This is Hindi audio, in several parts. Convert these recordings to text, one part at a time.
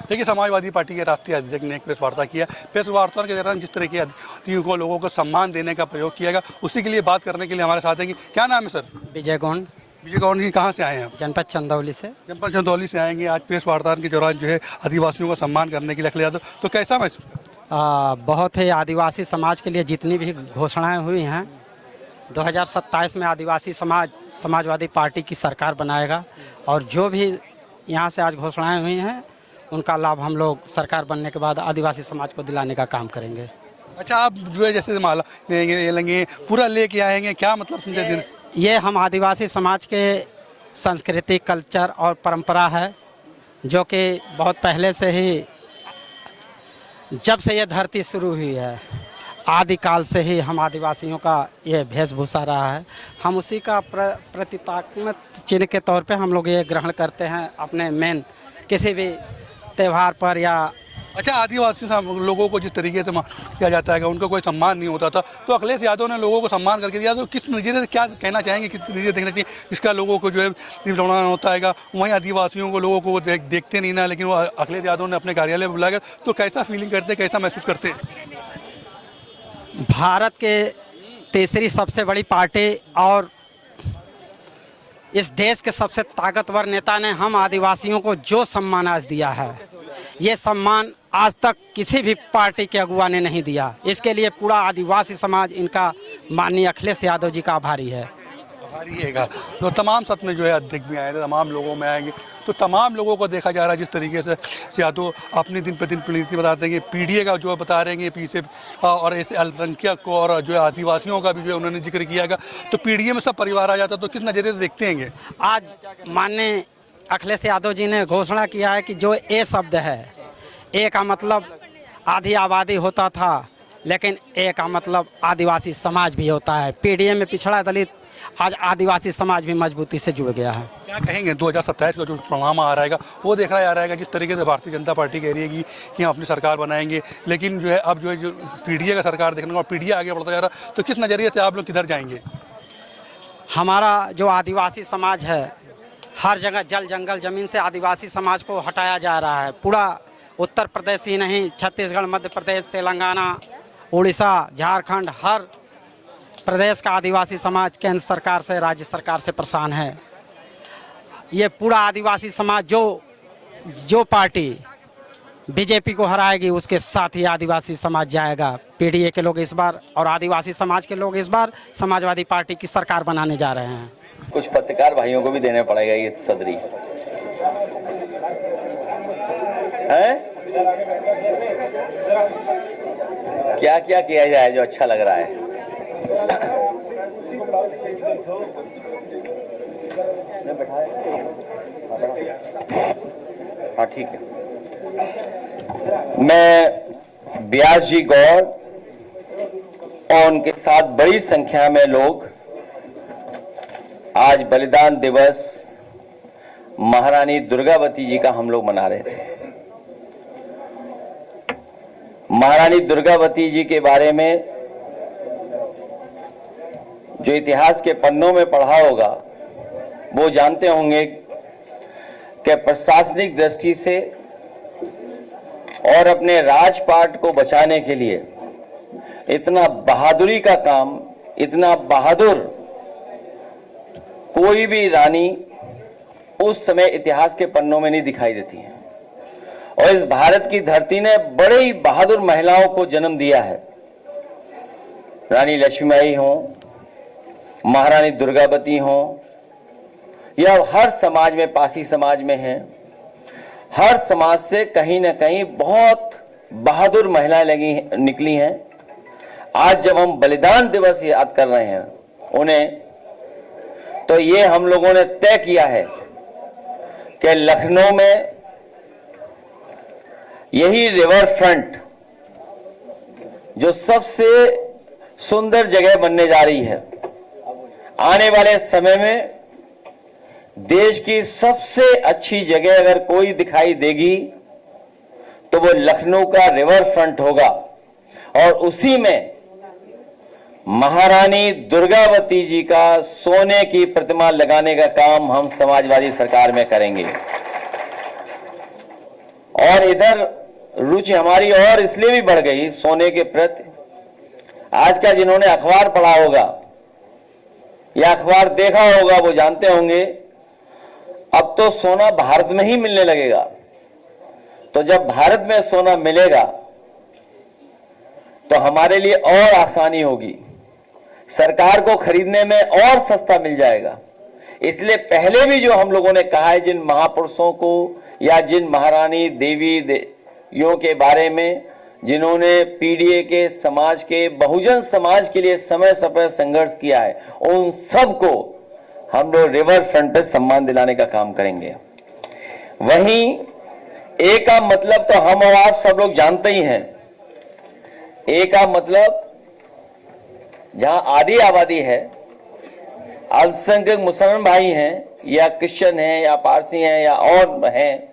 देखिए, समाजवादी पार्टी के राष्ट्रीय अध्यक्ष ने एक प्रेस वार्ता किया। प्रेस वार्ता के दौरान जिस तरह के अतिथियों को, लोगों को सम्मान देने का प्रयोग किया गया, उसी के लिए बात करने के लिए हमारे साथ हैं कि क्या नाम है सर? विजय गौंड, विजय गौड़ जी, कहाँ से आए हैं आप? जनपद चंदौली से। जनपद चंदौली से आएंगे। आज प्रेस वार्ता के दौरान जो है आदिवासियों का सम्मान करने के लिए अखिलेश यादव, तो कैसा महसूस? बहुत ही आदिवासी समाज के लिए जितनी भी घोषणाएं हुई हैं, 2027 में आदिवासी समाजवादी पार्टी की सरकार बनाएगा और जो भी यहाँ से आज घोषणाएं हुई हैं उनका लाभ हम लोग सरकार बनने के बाद आदिवासी समाज को दिलाने का काम करेंगे। अच्छा, आप जो है जैसे माला लेंगे, पूरा लेके आएंगे, क्या मतलब समझे दिन? ये हम आदिवासी समाज के संस्कृति, कल्चर और परंपरा है जो कि बहुत पहले से ही, जब से ये धरती शुरू हुई है, आदिकाल से ही हम आदिवासियों का ये वेशभूषा रहा है। हम उसी का प्रतीकात्मक चिन्ह के तौर पे हम लोग ये ग्रहण करते हैं अपने मेन किसी भी त्यौहार पर या। अच्छा, आदिवासी लोगों को जिस तरीके से किया जाता है कि उनका कोई सम्मान नहीं होता था, तो अखिलेश यादव ने लोगों को सम्मान करके दिया, तो किस नज़रिए से क्या कहना चाहेंगे, किस नज़रिए देखना चाहिए जिसका लोगों को जो है दौड़ाना होता है? वहीं आदिवासियों को, लोगों को देखते नहीं ना, लेकिन वो अखिलेश यादव ने अपने कार्यालय में बुलाया, तो कैसा फीलिंग करते, कैसा महसूस करते? भारत के तीसरी सबसे बड़ी पार्टी और इस देश के सबसे ताकतवर नेता ने हम आदिवासियों को जो सम्मान आज दिया है, ये सम्मान आज तक किसी भी पार्टी के अगुआ ने नहीं दिया। इसके लिए पूरा आदिवासी समाज इनका माननीय अखिलेश यादव जी का आभारी है। तो तमाम सत्र में जो है अध्यक्ष भी आए थे, तमाम लोगों में आएंगे, तो तमाम लोगों को देखा जा रहा है जिस तरीके से यादव अपनी दिन प्रतिदिन नीति बताते हैं कि पीडीए का जो बता रहे हैं पीछे, और ऐसे अल्पसंख्यक को और जो है आदिवासियों का भी जो है उन्होंने जिक्र किया गया, तो पीडीए में सब परिवार आ जाता, तो किस नज़रिए से देखते हैं? आज माननीय अखिलेश यादव जी ने घोषणा किया है कि जो ए शब्द है, ए का मतलब आधी आबादी होता था, लेकिन ए का मतलब आदिवासी समाज भी होता है। पीडीए में पिछड़ा दलित, आज आदिवासी समाज भी मजबूती से जुड़ गया है। क्या कहेंगे 2027 का जो परिणाम आ रहा है वो देखा जा रहा है जिस तरीके से भारतीय जनता पार्टी कह रही है कि हम अपनी सरकार बनाएंगे, लेकिन जो है अब जो है जो पीडीए का सरकार देखने को, और पीडीए आगे बढ़ता जा रहा है, तो किस नज़रिए से आप लोग किधर जाएंगे? हमारा जो आदिवासी समाज है, हर जगह जल जंगल ज़मीन से आदिवासी समाज को हटाया जा रहा है। पूरा उत्तर प्रदेश ही नहीं, छत्तीसगढ़, मध्य प्रदेश, तेलंगाना, उड़ीसा, झारखंड, हर प्रदेश का आदिवासी समाज केंद्र सरकार से, राज्य सरकार से परेशान है। ये पूरा आदिवासी समाज जो पार्टी बीजेपी को हराएगी, उसके साथ ही आदिवासी समाज जाएगा। पीडीए के लोग इस बार और आदिवासी समाज के लोग इस बार समाजवादी पार्टी की सरकार बनाने जा रहे हैं। कुछ पत्रकार भाइयों को भी देना पड़ेगा ये सदरी है। क्या क्या किया जाए जो अच्छा लग रहा है? हाँ, ठीक है। मैं व्यास जी गौड़ और उनके साथ बड़ी संख्या में लोग आज बलिदान दिवस महारानी दुर्गावती जी का हम लोग मना रहे थे। महारानी दुर्गावती जी के बारे में जो इतिहास के पन्नों में पढ़ा होगा वो जानते होंगे कि प्रशासनिक दृष्टि से और अपने राजपाट को बचाने के लिए इतना बहादुरी का काम, इतना बहादुर कोई भी रानी उस समय इतिहास के पन्नों में नहीं दिखाई देती है। और इस भारत की धरती ने बड़े ही बहादुर महिलाओं को जन्म दिया है। रानी लक्ष्मीबाई हो, महारानी दुर्गावती हो, या हर समाज में, पासी समाज में है, हर समाज से कहीं ना कहीं बहुत बहादुर महिलाएं निकली हैं। आज जब हम बलिदान दिवस याद कर रहे हैं उन्हें, तो ये हम लोगों ने तय किया है कि लखनऊ में यही रिवर फ्रंट जो सबसे सुंदर जगह बनने जा रही है, आने वाले समय में देश की सबसे अच्छी जगह अगर कोई दिखाई देगी तो वो लखनऊ का रिवर फ्रंट होगा। और उसी में महारानी दुर्गावती जी का सोने की प्रतिमा लगाने का काम हम समाजवादी सरकार में करेंगे। और इधर रुचि हमारी और इसलिए भी बढ़ गई सोने के प्रति। आज का जिन्होंने अखबार पढ़ा होगा या अखबार देखा होगा वो जानते होंगे अब तो सोना भारत में ही मिलने लगेगा। तो जब भारत में सोना मिलेगा तो हमारे लिए और आसानी होगी, सरकार को खरीदने में और सस्ता मिल जाएगा। इसलिए पहले भी जो हम लोगों ने कहा है, जिन महापुरुषों को या जिन महारानी देवी देवियों के बारे में जिन्होंने पीडीए के समाज के बहुजन समाज के लिए समय समय संघर्ष किया है, उन सबको हम लोग रिवर फ्रंट पे सम्मान दिलाने का काम करेंगे। वहीं ए का मतलब तो हम और आप सब लोग जानते ही हैं। ए का मतलब जहां आधी आबादी है, अल्पसंख्यक मुसलमान भाई हैं या क्रिश्चियन हैं या पारसी हैं या और हैं,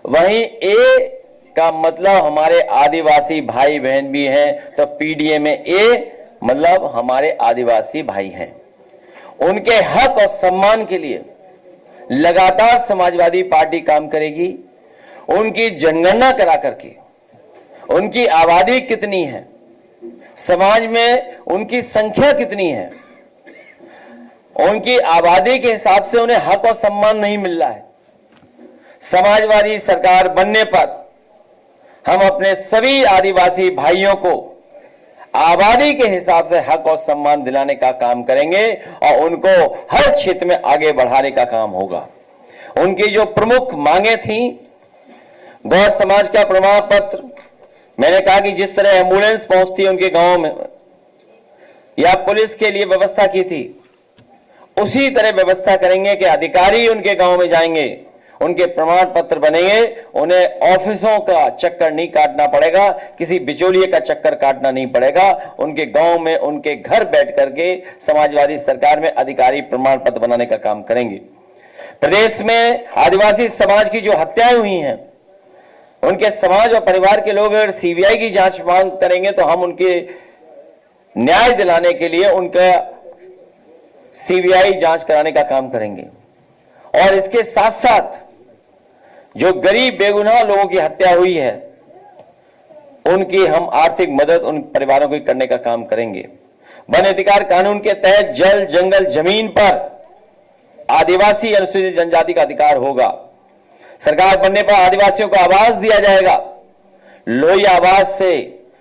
वहीं ए का मतलब हमारे आदिवासी भाई बहन भी हैं। तो पीडीए में ए मतलब हमारे आदिवासी भाई हैं। उनके हक और सम्मान के लिए लगातार समाजवादी पार्टी काम करेगी। उनकी जनगणना करा करके उनकी आबादी कितनी है, समाज में उनकी संख्या कितनी है, उनकी आबादी के हिसाब से उन्हें हक और सम्मान नहीं मिल रहा है। समाजवादी सरकार बनने पर हम अपने सभी आदिवासी भाइयों को आबादी के हिसाब से हक और सम्मान दिलाने का काम करेंगे और उनको हर क्षेत्र में आगे बढ़ाने का काम होगा। उनकी जो प्रमुख मांगे थी, गौड़ समाज का प्रमाण पत्र, मैंने कहा कि जिस तरह एम्बुलेंस पहुंचती है उनके गांव में या पुलिस के लिए व्यवस्था की थी, उसी तरह व्यवस्था करेंगे कि अधिकारी उनके गांव में जाएंगे, उनके प्रमाण पत्र बनेंगे, उन्हें ऑफिसों का चक्कर नहीं काटना पड़ेगा, किसी बिचौलिए का चक्कर काटना नहीं पड़ेगा। उनके गांव में उनके घर बैठ करके समाजवादी सरकार में अधिकारी प्रमाण पत्र बनाने का काम करेंगे। प्रदेश में आदिवासी समाज की जो हत्याएं हुई हैं, उनके समाज और परिवार के लोग अगर सीबीआई की जांच मांग करेंगे तो हम उनके न्याय दिलाने के लिए उनका सीबीआई जांच कराने का काम करेंगे। और इसके साथ साथ जो गरीब बेगुनाह लोगों की हत्या हुई है, उनकी हम आर्थिक मदद उन परिवारों को करने का काम करेंगे। वन अधिकार कानून के तहत जल, जंगल, जमीन पर आदिवासी अनुसूचित जनजाति का अधिकार होगा। सरकार बनने पर आदिवासियों को आवास दिया जाएगा। लोही आवास से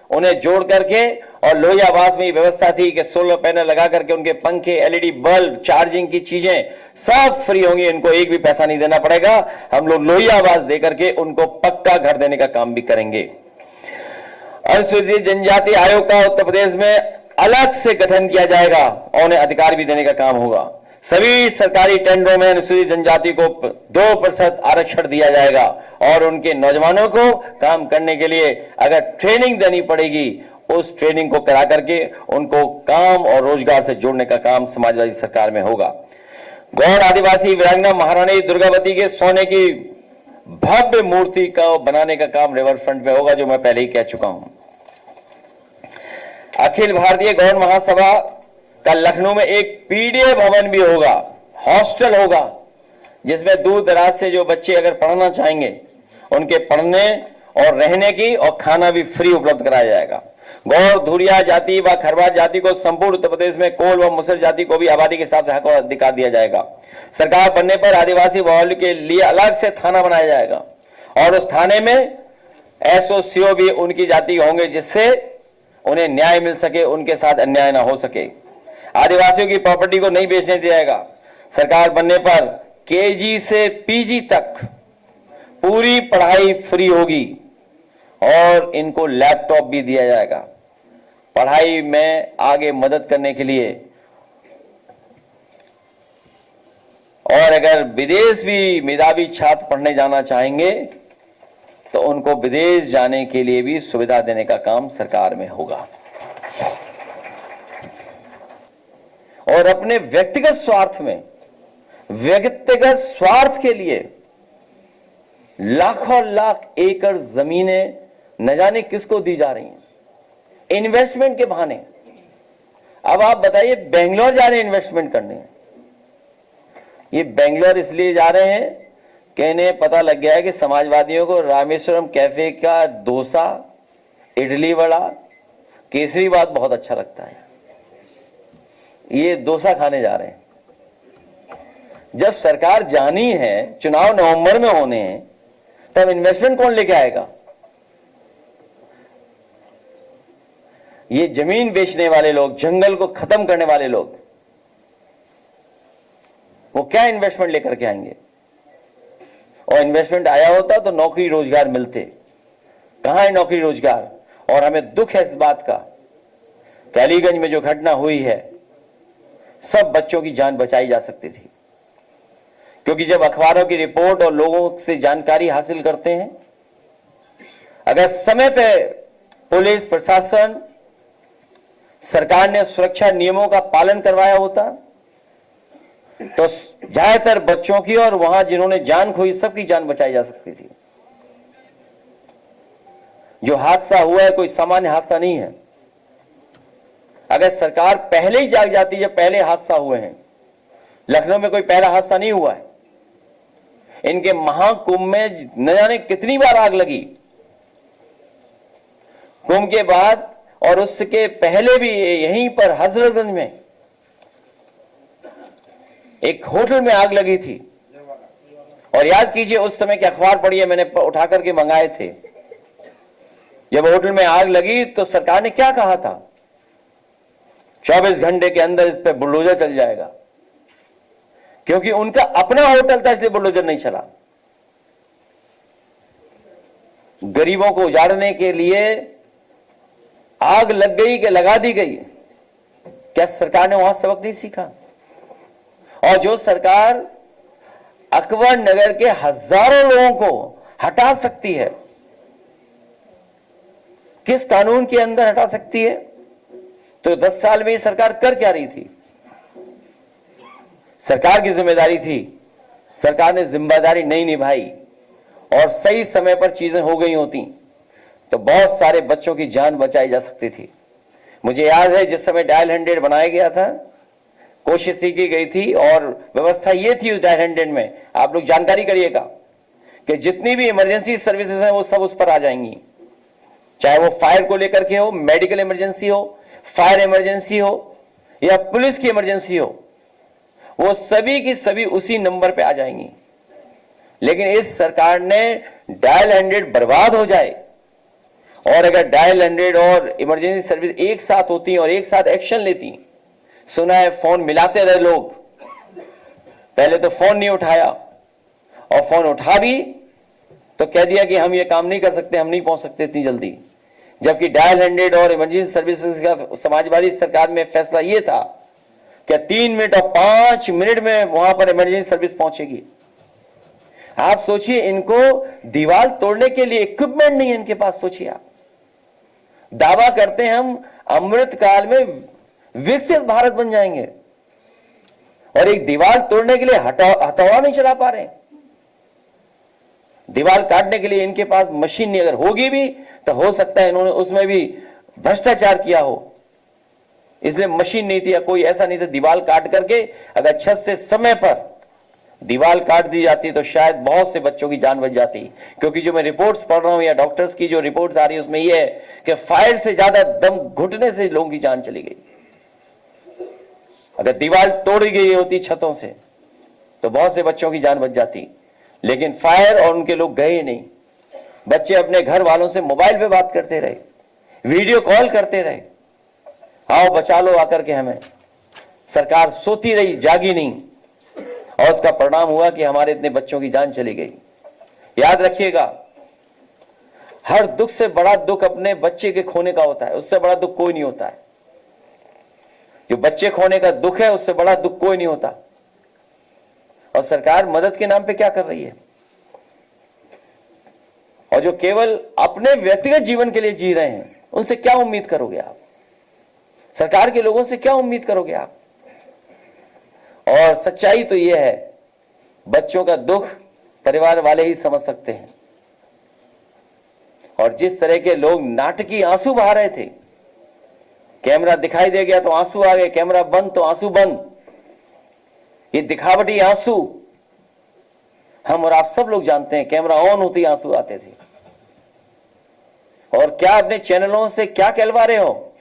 उन्हें जोड़ करके, और लोही आवास में ये व्यवस्था थी कि सोलर पैनल लगा करके उनके पंखे, एलईडी बल्ब, चार्जिंग की चीजें सब फ्री होंगी, इनको एक भी पैसा नहीं देना पड़ेगा। हम लोग लोही आवास दे करके उनको पक्का घर देने का काम भी करेंगे। अनुसूचित जनजाति आयोग का उत्तर प्रदेश में अलग से गठन किया जाएगा और उन्हें अधिकार भी देने का काम होगा। सभी सरकारी टेंडरों में अनुसूचित जनजाति को 2% आरक्षण दिया जाएगा और उनके नौजवानों को काम करने के लिए अगर ट्रेनिंग देनी पड़ेगी, उस ट्रेनिंग को करा करके उनको काम और रोजगार से जोड़ने का काम समाजवादी सरकार में होगा। गौड़ आदिवासी वीरांगना महारानी दुर्गावती के सोने की भव्य मूर्ति का बनाने का काम रिवर फ्रंट में होगा, जो मैं पहले ही कह चुका हूं। अखिल भारतीय गौड़ महासभा का लखनऊ में एक पीडीए भवन भी होगा, हॉस्टल होगा, जिसमें दूर दराज से जो बच्चे अगर पढ़ना चाहेंगे उनके पढ़ने और रहने की और खाना भी फ्री उपलब्ध कराया जाएगा। गौड़, धुरिया जाति व खरवार जाति को संपूर्ण उत्तर प्रदेश में कोल व मुसर जाति को भी आबादी के हिसाब से हक और अधिकार दिया जाएगा। सरकार बनने पर आदिवासी बहुल्य के लिए अलग से थाना बनाया जाएगा और उस थाने में एसओसीओ भी उनकी जाति होंगे, जिससे उन्हें न्याय मिल सके, उनके साथ अन्याय ना हो सके। आदिवासियों की प्रॉपर्टी को नहीं बेचने दिया जाएगा। सरकार बनने पर केजी से पीजी तक पूरी पढ़ाई फ्री होगी और इनको लैपटॉप भी दिया जाएगा पढ़ाई में आगे मदद करने के लिए। और अगर विदेश भी मेधावी छात्र पढ़ने जाना चाहेंगे तो उनको विदेश जाने के लिए भी सुविधा देने का काम सरकार में होगा। और अपने व्यक्तिगत स्वार्थ के लिए लाखों लाख एकड़ जमीनें न जाने किसको दी जा रही हैं, इन्वेस्टमेंट के बहाने। अब आप बताइए, बेंगलोर जा रहे हैं इन्वेस्टमेंट करने। ये बेंगलोर इसलिए जा रहे हैं कि इन्हें पता लग गया है कि समाजवादियों को रामेश्वरम कैफे का डोसा, इडली वड़ा, केसरी बात बहुत अच्छा लगता है। ये डोसा खाने जा रहे हैं। जब सरकार जानी है, चुनाव नवंबर में होने हैं, तब इन्वेस्टमेंट कौन लेके आएगा? ये जमीन बेचने वाले लोग, जंगल को खत्म करने वाले लोग, वो क्या इन्वेस्टमेंट लेकर के आएंगे? और इन्वेस्टमेंट आया होता तो नौकरी रोजगार मिलते। कहां है नौकरी रोजगार? और हमें दुख है इस बात का कि अलीगंज में जो घटना हुई है, सब बच्चों की जान बचाई जा सकती थी। क्योंकि जब अखबारों की रिपोर्ट और लोगों से जानकारी हासिल करते हैं, अगर समय पे पुलिस प्रशासन, सरकार ने सुरक्षा नियमों का पालन करवाया होता तो ज्यादातर बच्चों की और वहां जिन्होंने जान खोई सबकी जान बचाई जा सकती थी। जो हादसा हुआ है कोई सामान्य हादसा नहीं है। अगर सरकार पहले ही जाग जाती, जब पहले हादसा हुए हैं, लखनऊ में कोई पहला हादसा नहीं हुआ है। इनके महाकुंभ में न जाने कितनी बार आग लगी, कुंभ के बाद और उसके पहले भी यहीं पर हजरतगंज में एक होटल में आग लगी थी। और याद कीजिए उस समय के अखबार पढ़िए, मैंने उठा करके मंगाए थे। जब होटल में आग लगी तो सरकार ने क्या कहा था? 24 घंटे के अंदर इस पे बुलडोजर चल जाएगा। क्योंकि उनका अपना होटल था, इसलिए बुलडोजर नहीं चला। गरीबों को उजाड़ने के लिए आग लग गई कि लगा दी गई? क्या सरकार ने वहां सबक नहीं सीखा? और जो सरकार अकबर नगर के हजारों लोगों को हटा सकती है, किस कानून के अंदर हटा सकती है? तो 10 साल में ये सरकार कर क्या रही थी? सरकार की जिम्मेदारी थी, सरकार ने जिम्मेदारी नहीं निभाई और सही समय पर चीजें हो गई होती तो बहुत सारे बच्चों की जान बचाई जा सकती थी। मुझे याद है जिस समय डायल 100 बनाया गया था, कोशिश की गई थी और व्यवस्था ये थी उस डायल 100 में, आप लोग जानकारी करिएगा कि जितनी भी इमरजेंसी सर्विसेज हैं वो सब उस पर आ जाएंगी। चाहे वो फायर को लेकर के हो, मेडिकल इमरजेंसी हो, फायर इमरजेंसी हो या पुलिस की इमरजेंसी हो, वो सभी की सभी उसी नंबर पे आ जाएंगी। लेकिन इस सरकार ने डायल 100 बर्बाद हो जाए, और अगर डायल 100 और इमरजेंसी सर्विस एक साथ होती और एक साथ एक्शन लेती, सुना है फोन मिलाते रहे लोग, पहले तो फोन नहीं उठाया और फोन उठा भी तो कह दिया कि हम ये काम नहीं कर सकते, हम नहीं पहुंच सकते इतनी जल्दी। जबकि डायल 100 और इमरजेंसी सर्विसेज का समाजवादी सरकार में फैसला ये था कि 3 मिनट और 5 मिनट में वहां पर इमरजेंसी सर्विस पहुंचेगी। आप सोचिए, इनको दीवार तोड़ने के लिए इक्विपमेंट नहीं है इनके पास। सोचिए आप, दावा करते हैं हम अमृत काल में विकसित भारत बन जाएंगे और एक दीवार तोड़ने के लिए हथौड़ा नहीं चला पा रहे। दीवार काटने के लिए इनके पास मशीन नहीं, अगर होगी भी तो हो सकता है इन्होंने उसमें भी भ्रष्टाचार किया हो, इसलिए मशीन नहीं थी या कोई ऐसा नहीं था। दीवार काट करके अगर छत से समय पर दीवार काट दी जाती तो शायद बहुत से बच्चों की जान बच जाती। क्योंकि जो मैं रिपोर्ट्स पढ़ रहा हूं या डॉक्टर्स की जो रिपोर्ट्स आ रही है उसमें यह है कि फायर से ज्यादा दम घुटने से लोगों की जान चली गई। अगर दीवार तोड़ी गई होती छतों से तो बहुत से बच्चों की जान बच जाती। लेकिन फायर और उनके लोग गए नहीं। बच्चे अपने घर वालों से मोबाइल पे बात करते रहे, वीडियो कॉल करते रहे, आओ बचा लो आकर के हमें। सरकार सोती रही, जागी नहीं, और उसका परिणाम हुआ कि हमारे इतने बच्चों की जान चली गई। याद रखिएगा, हर दुख से बड़ा दुख अपने बच्चे के खोने का होता है, उससे बड़ा दुख कोई नहीं होता है। जो बच्चे खोने का दुख है उससे बड़ा दुख कोई नहीं होता। और सरकार मदद के नाम पे क्या कर रही है, और जो केवल अपने व्यक्तिगत जीवन के लिए जी रहे हैं उनसे क्या उम्मीद करोगे आप? सरकार के लोगों से क्या उम्मीद करोगे आप? और सच्चाई तो यह है, बच्चों का दुख परिवार वाले ही समझ सकते हैं। और जिस तरह के लोग नाटकीय आंसू बहा रहे थे, कैमरा दिखाई दे गया तो आंसू आ गए, कैमरा बंद तो आंसू बंद, ये दिखावटी आंसू हम और आप सब लोग जानते हैं, कैमरा ऑन होते ही आंसू आते थे। और क्या अपने चैनलों से क्या कहलवा रहे हो?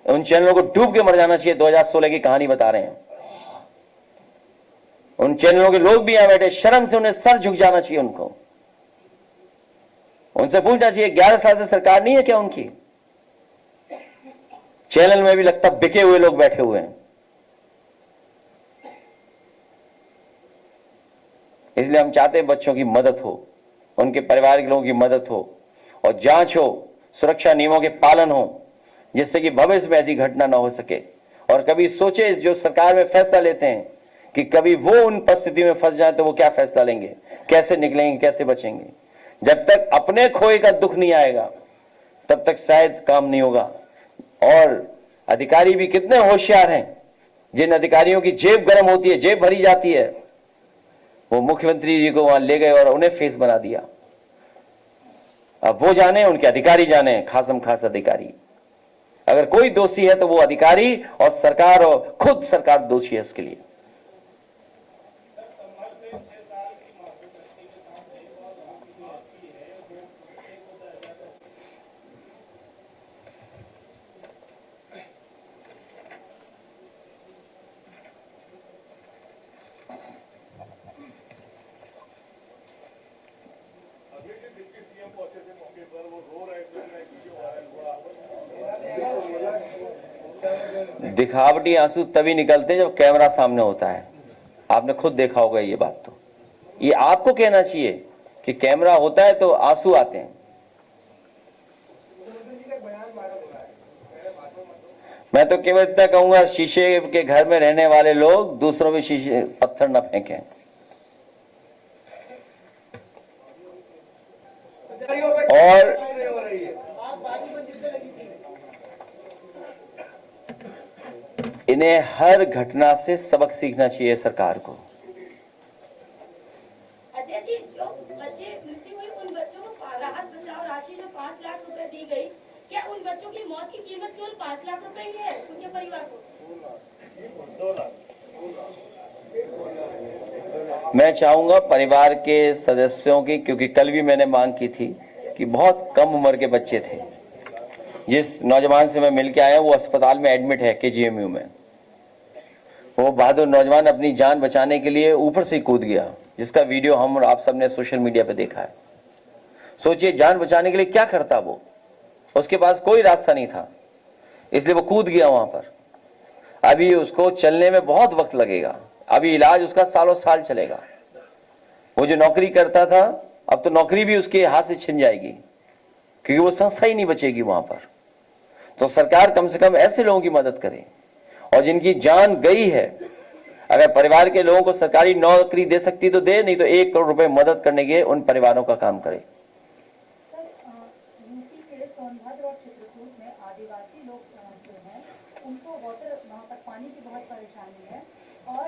उन चैनलों को डूब के मर जाना चाहिए। 2016 की कहानी बता रहे हैं। उन चैनलों के लोग भी यहां बैठे, शर्म से उन्हें सर झुक जाना चाहिए। उनको उनसे पूछना चाहिए 11 साल से सरकार नहीं है क्या उनकी? चैनल में भी लगता बिके हुए लोग बैठे हुए हैं। इसलिए हम चाहते हैं बच्चों की मदद हो, उनके परिवार के लोगों की मदद हो और जांच हो, सुरक्षा नियमों के पालन हो, जिससे कि भविष्य में ऐसी घटना ना हो सके। और कभी सोचे जो सरकार में फैसला लेते हैं कि कभी वो उन परिस्थिति में फंस जाए तो वो क्या फैसला लेंगे, कैसे निकलेंगे, कैसे बचेंगे। जब तक अपने खोए का दुख नहीं आएगा तब तक शायद काम नहीं होगा। और अधिकारी भी कितने होशियार हैं, जिन अधिकारियों की जेब गर्म होती है, जेब भरी जाती है, वो मुख्यमंत्री जी को वहां ले गए और उन्हें फेस बना दिया। अब वो जाने, उनके अधिकारी जाने, खासम खास अधिकारी। अगर कोई दोषी है तो वो अधिकारी और सरकार, और खुद सरकार दोषी है इसके लिए। दिखावटी आंसू तभी निकलते हैं जब कैमरा सामने होता है। आपने खुद देखा होगा ये बात। तो ये आपको कहना चाहिए कि कैमरा होता है तो आंसू आते हैं। मैं तो केवल इतना कहूंगा, शीशे के घर में रहने वाले लोग दूसरों में शीशे पत्थर न फेंकें। और इन्हें हर घटना से सबक सीखना चाहिए सरकार को। अध्यक्ष जी, जो बच्चे मृत्यु हुई उन बच्चों को राहत बचाव राशि जो 5 लाख रुपए दी गई, क्या उन बच्चों की मौत की कीमत केवल 5 लाख रुपए ही है उनके परिवार को? 2 लाख। मैं चाहूंगा परिवार के सदस्यों की, क्योंकि कल भी मैंने मांग की थी कि बहुत कम उम्र के बच्चे थे। जिस नौजवान से मैं मिलके आया वो अस्पताल में एडमिट है, KGMU में। वो बहादुर नौजवान अपनी जान बचाने के लिए ऊपर से कूद गया, जिसका वीडियो हम और आप सबने सोशल मीडिया पे देखा है। सोचिए, जान बचाने के लिए क्या करता वो, उसके पास कोई रास्ता नहीं था, इसलिए वो कूद गया वहां पर। अभी उसको चलने में बहुत वक्त लगेगा, अभी इलाज उसका सालों साल चलेगा। वो जो नौकरी करता था, अब तो नौकरी भी उसके हाथ से छिन जाएगी, क्योंकि वो संस्था ही नहीं बचेगी वहां पर। तो सरकार कम से कम ऐसे लोगों की मदद करे, और जिनकी जान गई है, अगर परिवार के लोगों को सरकारी नौकरी दे सकती तो दे, नहीं तो 1 करोड़ रुपए मदद करने के उन परिवारों का काम करे। यूपी के सोनभद्र और चित्रकूट में आदिवासी लोग जो हैं, उनको वहाँ पर पानी की बहुत परेशानी है और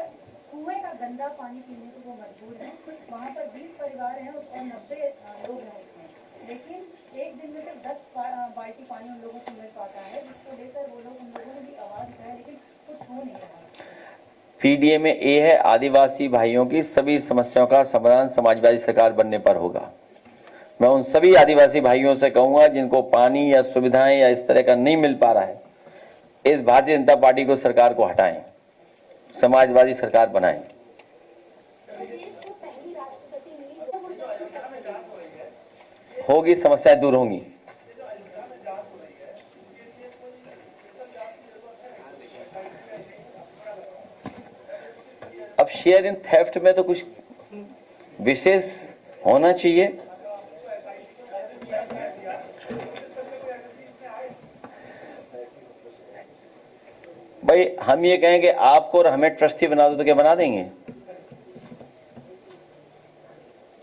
कुएं का गंदा पानी पीने को वो मजबूर हैं। वहाँ पर 20 परिवार हैं और 90 लोग हैं उसमें, लेकिन एक दिन में सिर्फ 10 बाल्टी पानी उन लोगों को मिल पाता है, जिसको लेकर वो लोग, उन लोगों ने भी आवाज उठाया, लेकिन कुछ हो नहीं रहा। PDA में ए है, आदिवासी भाइयों की सभी समस्याओं का समाधान समाजवादी सरकार बनने पर होगा। मैं उन सभी आदिवासी भाइयों से कहूंगा जिनको पानी या सुविधाएं या इस तरह का नहीं मिल पा रहा है, इस भारतीय जनता पार्टी को सरकार को हटाएं, समाजवादी सरकार बनाएं। होगी, समस्याएं दूर होंगी। अब शेयर इन थेफ्ट में तो कुछ विशेष होना चाहिए। भाई हम ये कहें कि आपको और हमें ट्रस्टी बना दो तो क्या बना देंगे?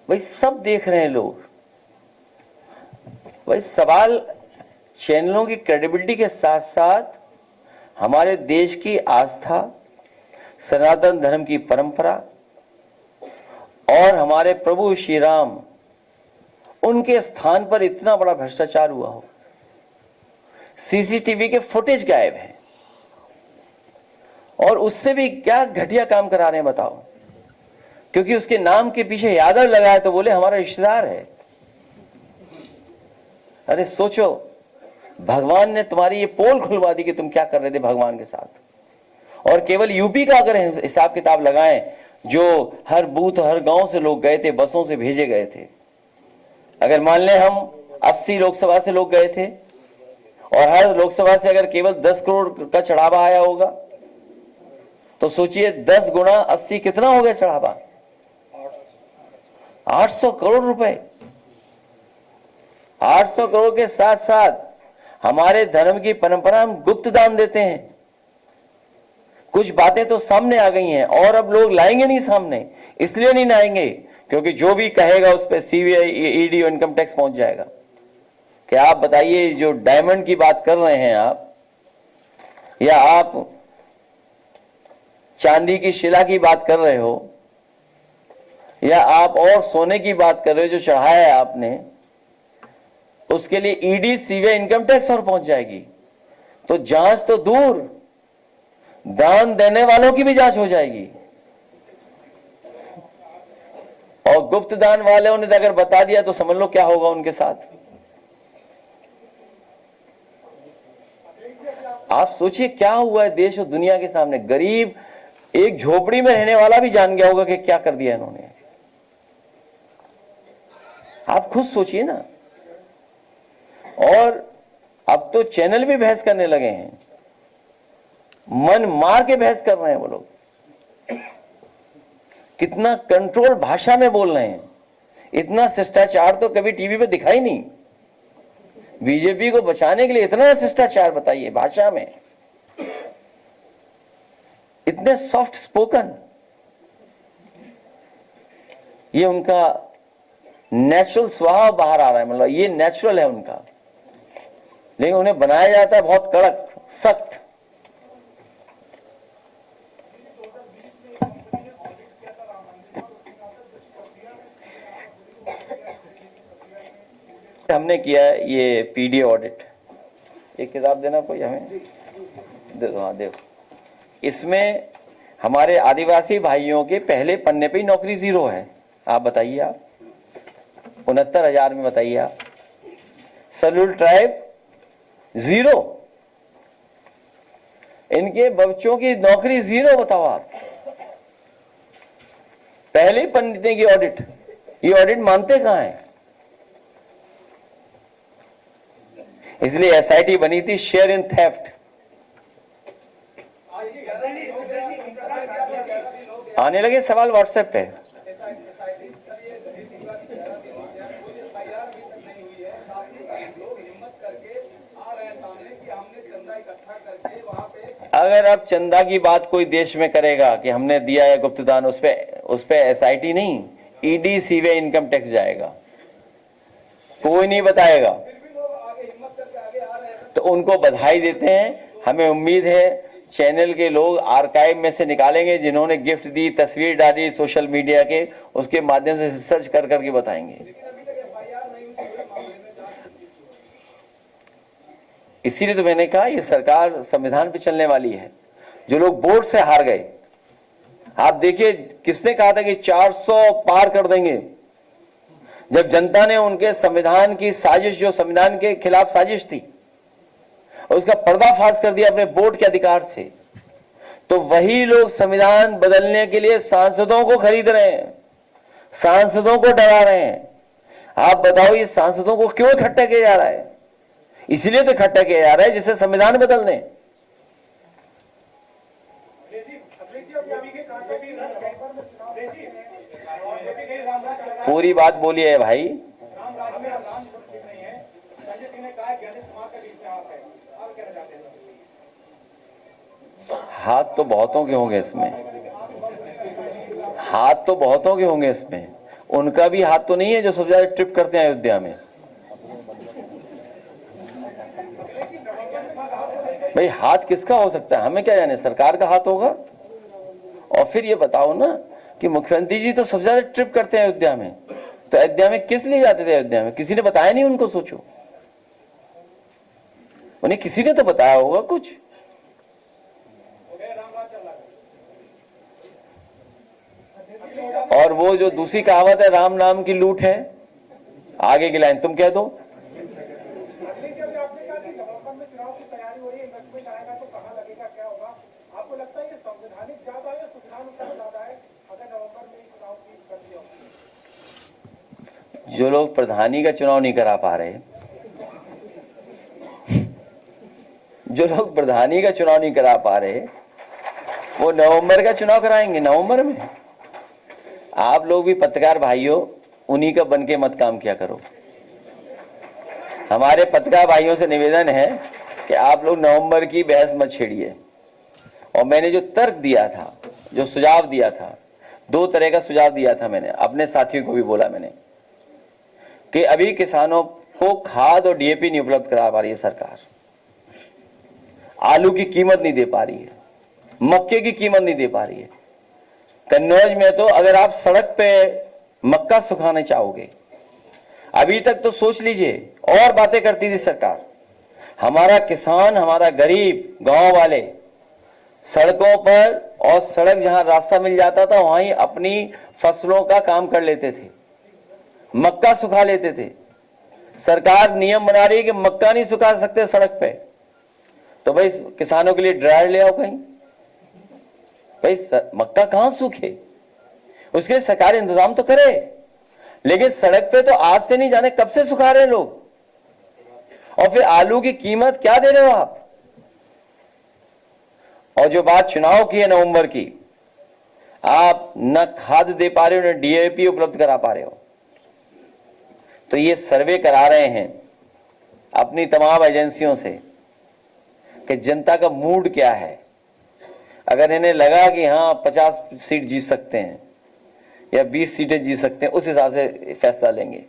भाई सब देख रहे हैं लोग। भाई सवाल चैनलों की क्रेडिबिलिटी के साथ साथ हमारे देश की आस्था, सनातन धर्म की परंपरा और हमारे प्रभु श्री राम, उनके स्थान पर इतना बड़ा भ्रष्टाचार हुआ हो। CCTV के फुटेज गायब है और उससे भी क्या घटिया काम करा रहे हैं बताओ। क्योंकि उसके नाम के पीछे यादव लगा है तो बोले हमारा रिश्तेदार है। अरे सोचो, भगवान ने तुम्हारी ये पोल खुलवा दी कि तुम क्या कर रहे थे भगवान के साथ। और केवल यूपी का अगर हिसाब किताब लगाएं, जो हर बूथ हर गांव से लोग गए थे, बसों से भेजे गए थे, अगर मान लें हम 80 लोकसभा से लोग गए थे और हर लोकसभा से अगर केवल 10 करोड़ का चढ़ावा आया होगा तो सोचिए 10 गुना 80 कितना हो गया चढ़ावा? 800 करोड़ रुपए। 800 करोड़ के साथ साथ हमारे धर्म की परंपरा हम गुप्त दान देते हैं। कुछ बातें तो सामने आ गई हैं और अब लोग लाएंगे नहीं सामने, इसलिए नहीं लाएंगे क्योंकि जो भी कहेगा उस पर सीबीआई, ईडी, इनकम टैक्स पहुंच जाएगा। क्या आप बताइए, जो डायमंड की बात कर रहे हैं आप, या आप चांदी की शिला की बात कर रहे हो, या आप और सोने की बात कर रहे हो जो चढ़ाया है आपने, उसके लिए ईडी, सीबीआई, इनकम टैक्स और पहुंच जाएगी। तो जांच तो दूर, दान देने वालों की भी जांच हो जाएगी। और गुप्त दान वालों ने अगर बता दिया तो समझ लो क्या होगा उनके साथ। आप सोचिए क्या हुआ है देश और दुनिया के सामने। गरीब एक झोपड़ी में रहने वाला भी जान गया होगा कि क्या कर दिया इन्होंने। आप खुद सोचिए ना। और अब तो चैनल भी बहस करने लगे हैं, मन मार के बहस कर रहे हैं वो लोग। कितना कंट्रोल भाषा में बोल रहे हैं। इतना शिष्टाचार तो कभी टीवी पे दिखाई नहीं। बीजेपी को बचाने के लिए इतना शिष्टाचार, बताइए, भाषा में इतने सॉफ्ट स्पोकन। ये उनका नेचुरल स्वभाव बाहर आ रहा है, मतलब ये नेचुरल है उनका, लेकिन उन्हें बनाया जाता है बहुत कड़क, सख्त। हमने किया है ये पीडीए ऑडिट। एक किताब देना कोई हमें, दे दो। हाँ देखो, इसमें हमारे आदिवासी भाइयों के पहले पन्ने पे ही नौकरी 0 है। आप बताइए, आप 69,000 में बताइए आप। शेड्यूल्ड ट्राइब 0, इनके बच्चों की नौकरी 0, बताओ आप। पहले पन्ने की ऑडिट, ये ऑडिट मानते कहां है? इसलिए एसआईटी बनी थी, शेयर इन थेफ्ट। आने लगे सवाल व्हाट्सएप पे। अगर अब चंदा की बात कोई देश में करेगा कि हमने दिया है गुप्तदान, उस पे एसआईटी नहीं, ईडी, सीबीआई, इनकम टैक्स जाएगा। कोई नहीं बताएगा। तो उनको बधाई देते हैं। हमें उम्मीद है चैनल के लोग आर्काइव में से निकालेंगे, जिन्होंने गिफ्ट दी, तस्वीर डाली सोशल मीडिया के, उसके माध्यम से रिसर्च कर करके बताएंगे। इसीलिए तो मैंने कहा ये सरकार संविधान पे चलने वाली है। जो लोग वोट से हार गए, आप देखिए किसने कहा था कि 400 पार कर देंगे। जब जनता ने उनके संविधान की साजिश, जो संविधान के खिलाफ साजिश थी, उसका पर्दाफाश कर दिया अपने वोट के अधिकार से, तो वही लोग संविधान बदलने के लिए सांसदों को खरीद रहे हैं, सांसदों को डरा रहे हैं। आप बताओ ये सांसदों को क्यों इकट्ठा किया जा रहा है? इसलिए तो इकट्ठा किया जा रहा है जिससे संविधान बदल दें। पूरी बात बोलिए भाई। हाथ तो बहुतों के होंगे इसमें, हाथ तो बहुतों के होंगे इसमें। उनका भी हाथ तो नहीं है जो सबसे ज्यादा ट्रिप करते हैं अयोध्या में। भाई हाथ किसका हो सकता है, हमें क्या जाने, सरकार का हाथ होगा। और फिर ये बताओ ना कि मुख्यमंत्री जी तो सबसे ज्यादा ट्रिप करते हैं अयोध्या में, तो अयोध्या में किस लिए जाते थे? अयोध्या में किसी ने बताया नहीं उनको? सोचो, उन्हें किसी ने तो बताया होगा कुछ। और और वो जो दूसरी कहावत है, राम नाम की लूट है, आगे की लाइन तुम कह दो। जो लोग प्रधानी का चुनाव नहीं करा पा रहे, जो लोग प्रधानी का चुनाव नहीं करा पा रहे, वो नवंबर का चुनाव कराएंगे। नवंबर में आप लोग भी पत्रकार भाइयों उन्हीं का बन के मत काम किया करो। हमारे पत्रकार भाइयों से निवेदन है कि आप लोग नवंबर की बहस मत छेड़िए। और मैंने जो तर्क दिया था, जो सुझाव दिया था, 2 तरह का सुझाव दिया था मैंने, अपने साथियों को भी बोला मैंने कि अभी किसानों को खाद और डीएपी नहीं उपलब्ध करा पा रही है सरकार, आलू की कीमत नहीं दे पा रही है, मक्के की कीमत नहीं दे पा रही है। कन्नौज में तो अगर आप सड़क पे मक्का सुखाना चाहोगे, अभी तक तो सोच लीजिए और बातें करती थी सरकार। हमारा किसान, हमारा गरीब गांव वाले सड़कों पर, और सड़क जहां रास्ता मिल जाता था वहां ही अपनी फसलों का काम कर लेते थे, मक्का सुखा लेते थे। सरकार नियम बना रही है कि मक्का नहीं सुखा सकते सड़क पे, तो भाई किसानों के लिए ड्रायर ले आओ कहीं। भाई मक्का कहां सूखे, उसके लिए सरकार इंतजाम तो करे। लेकिन सड़क पे तो आज से नहीं, जाने कब से सुखा रहे हैं लोग। और फिर आलू की कीमत क्या दे रहे हो आप। और जो बात चुनाव की है नवंबर की, आप न खाद दे पा रहे हो, न डीएपी उपलब्ध करा पा रहे हो। तो ये सर्वे करा रहे हैं अपनी तमाम एजेंसियों से कि जनता का मूड क्या है। अगर इन्हें लगा कि हाँ 50 सीट जीत सकते हैं या 20 सीटें जीत सकते हैं, उस हिसाब से फैसला लेंगे।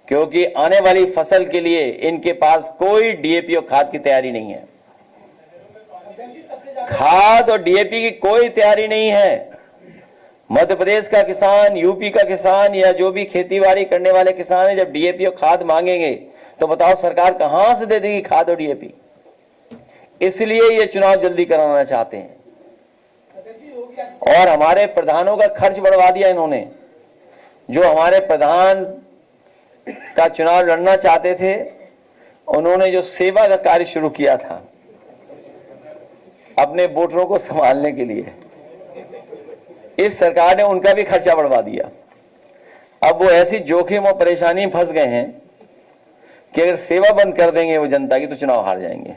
क्योंकि आने वाली फसल के लिए इनके पास कोई डीएपी और खाद की तैयारी नहीं है। खाद और डीएपी की कोई तैयारी नहीं है। मध्य प्रदेश का किसान, यूपी का किसान या जो भी खेतीबाड़ी करने वाले किसान है, जब डीएपी और खाद मांगेंगे तो बताओ सरकार कहां से दे देगी खाद और डीएपी। इसलिए ये चुनाव जल्दी कराना चाहते हैं। और हमारे प्रधानों का खर्च बढ़वा दिया इन्होंने। जो हमारे प्रधान का चुनाव लड़ना चाहते थे, उन्होंने जो सेवा का कार्य शुरू किया था अपने वोटरों को संभालने के लिए, इस सरकार ने उनका भी खर्चा बढ़वा दिया। अब वो ऐसी जोखिम और परेशानी में फंस गए हैं कि अगर सेवा बंद कर देंगे वो जनता की, तो चुनाव हार जाएंगे।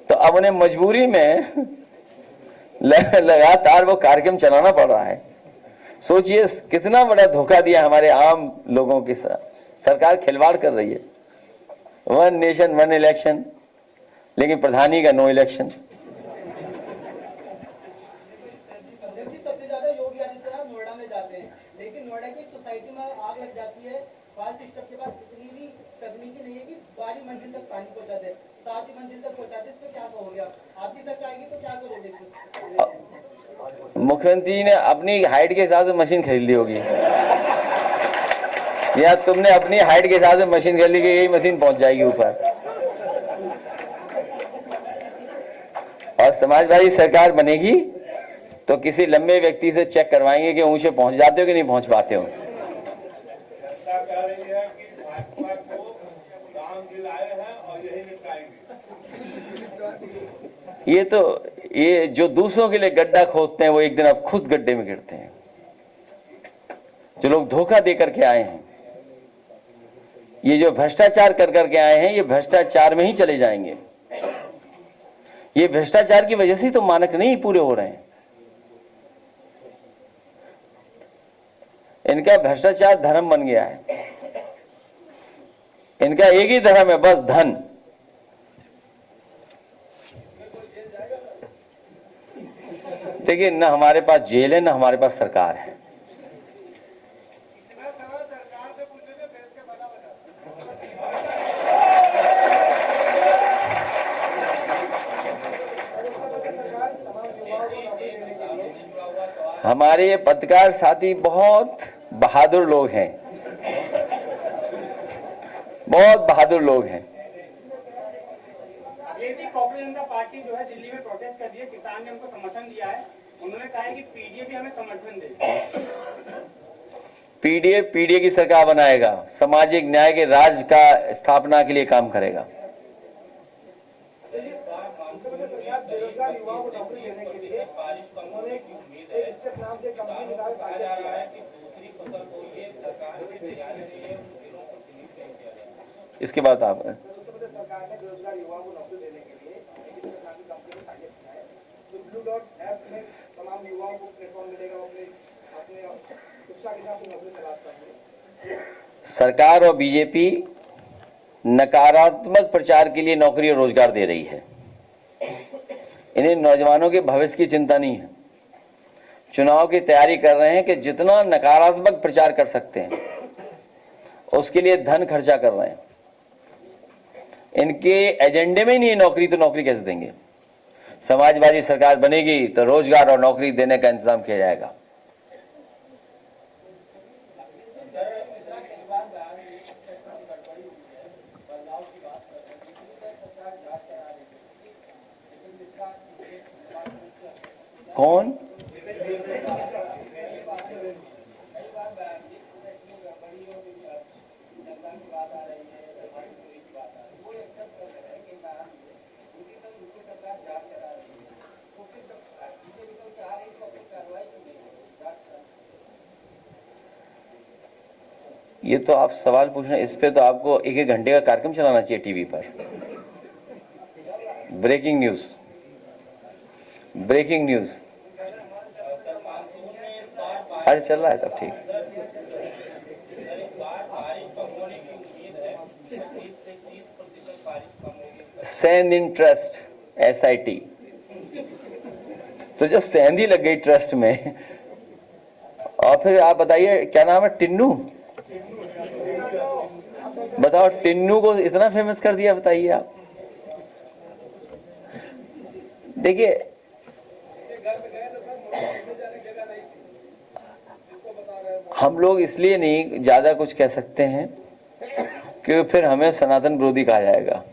तो अब उन्हें मजबूरी में लगातार वो कार्यक्रम चलाना पड़ रहा है। सोचिए कितना बड़ा धोखा दिया हमारे आम लोगों के साथ। सरकार खिलवाड़ कर रही है। 1 नेशन 1 इलेक्शन, लेकिन प्रधानी का नो इलेक्शन। सबसे ज्यादा योगी आदित्यनाथ नोएडा में जाते हैं, लेकिन नोएडा की सोसाइटी में आग लग जाती है। फायर सिस्टम के पास इतनी भी तकनीकी नहीं है कि 12वीं मंजिल तक पानी पहुंचा दे, 7वीं मंजिल तक पहुंचाते। इस पर क्या कहोगे आप? आपकी सरकार आएगी तो क्या करोगे? मुख्यमंत्री ने अपनी हाइट के हिसाब से मशीन खरीद ली होगी, या तुमने अपनी हाइट के हिसाब से मशीन खरीद ली कि यही मशीन पहुंच जाएगी ऊपर। और समाजवादी सरकार बनेगी तो किसी लंबे व्यक्ति से चेक करवाएंगे कि ऊंचे पहुंच जाते हो कि नहीं पहुंच पाते हो। ये जो दूसरों के लिए गड्ढा खोदते हैं, वो एक दिन अब खुद गड्ढे में गिरते हैं। जो लोग धोखा दे करके आए हैं, ये जो भ्रष्टाचार कर करके आए हैं, ये भ्रष्टाचार में ही चले जाएंगे। ये भ्रष्टाचार की वजह से तो मानक नहीं पूरे हो रहे हैं। इनका भ्रष्टाचार धर्म बन गया है। इनका एक ही धर्म है, बस धन। देखिए, न हमारे पास जेल है, न हमारे पास सरकार है। हमारे ये पत्रकार साथी बहुत बहादुर लोग हैं, बहुत बहादुर लोग हैं। कांग्रेस जनता पार्टी जो है दिल्ली में प्रोटेस्ट कर दिया, किसान ने उनको समर्थन दिया है। उन्होंने कहा है कि पीडीए भी हमें समर्थन दे। पीडीए की सरकार बनाएगा, सामाजिक न्याय के राज का स्थापना के लिए काम करेगा। बेरोजगार युवाओं को नौकरी देने के लिए उन्होंने एक स्टेप नाम से कंपनी के साथ कहा जा रहा है कि दूसरी फसल को ये सरकार की तैयारी है, इसके बाद आप सरकार ने बेरोजगार युवाओं को नौकरी देने के लिए एक स्टेप नाम की कंपनी को टारगेट किया है। तो ब्लू डॉट ऐप में तमाम युवाओं को प्लेटफॉर्म मिलेगा, अपने शिक्षा के साथ नौकरी तलाश करेंगे। सरकार और बीजेपी नकारात्मक प्रचार के लिए नौकरी और रोजगार दे रही है। इन्हें नौजवानों के भविष्य की चिंता नहीं है। चुनाव की तैयारी कर रहे हैं कि जितना नकारात्मक प्रचार कर सकते हैं उसके लिए धन खर्चा कर रहे हैं। इनके एजेंडे में ही नहीं है नौकरी, तो नौकरी कैसे देंगे? समाजवादी सरकार बनेगी तो रोजगार और नौकरी देने का इंतजाम किया जाएगा। कौन? ये तो आप सवाल पूछना, इस पे तो आपको एक एक घंटे का कार्यक्रम चलाना चाहिए टीवी पर। Breaking news, breaking news. अच्छा चल रहा है तब ठीक। सेंध ट्रस्ट SIT, तो जब सेंधी लग गई ट्रस्ट में, और फिर आप बताइए क्या नाम है, टिन्नू, बताओ टिन्नू को इतना फेमस कर दिया, बताइए आप। देखिए हम लोग इसलिए नहीं ज्यादा कुछ कह सकते हैं क्योंकि फिर हमें सनातन विरोधी कहा जाएगा,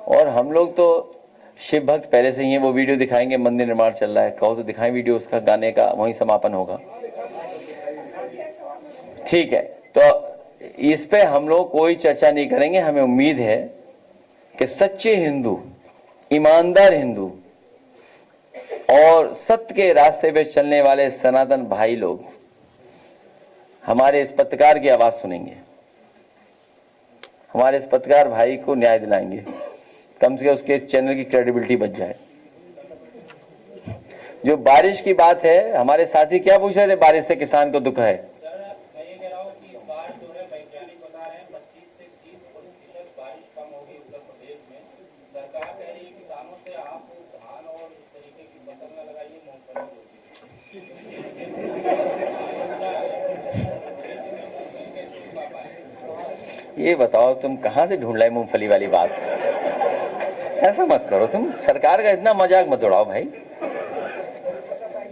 और हम लोग तो शिव भक्त पहले से ही हैं। वो वीडियो दिखाएंगे, मंदिर निर्माण चल रहा है, कहो तो दिखाएं वीडियो उसका, गाने का, वहीं समापन होगा। ठीक है, तो इस पे हम लोग कोई चर्चा नहीं करेंगे। हमें उम्मीद है कि सच्चे हिंदू, ईमानदार हिंदू और सत्य के रास्ते पे चलने वाले सनातन भाई लोग हमारे इस पत्रकार की आवाज सुनेंगे, हमारे इस पत्रकार भाई को न्याय दिलाएंगे, कम से कम उसके चैनल की क्रेडिबिलिटी बच जाए। जो बारिश की बात है, हमारे साथी क्या पूछ रहे थे, बारिश से किसान को दुख है। ये बताओ तुम कहां से ढूंढ लाए मूंगफली वाली बात? ऐसा मत करो, तुम सरकार का इतना मजाक मत उड़ाओ भाई।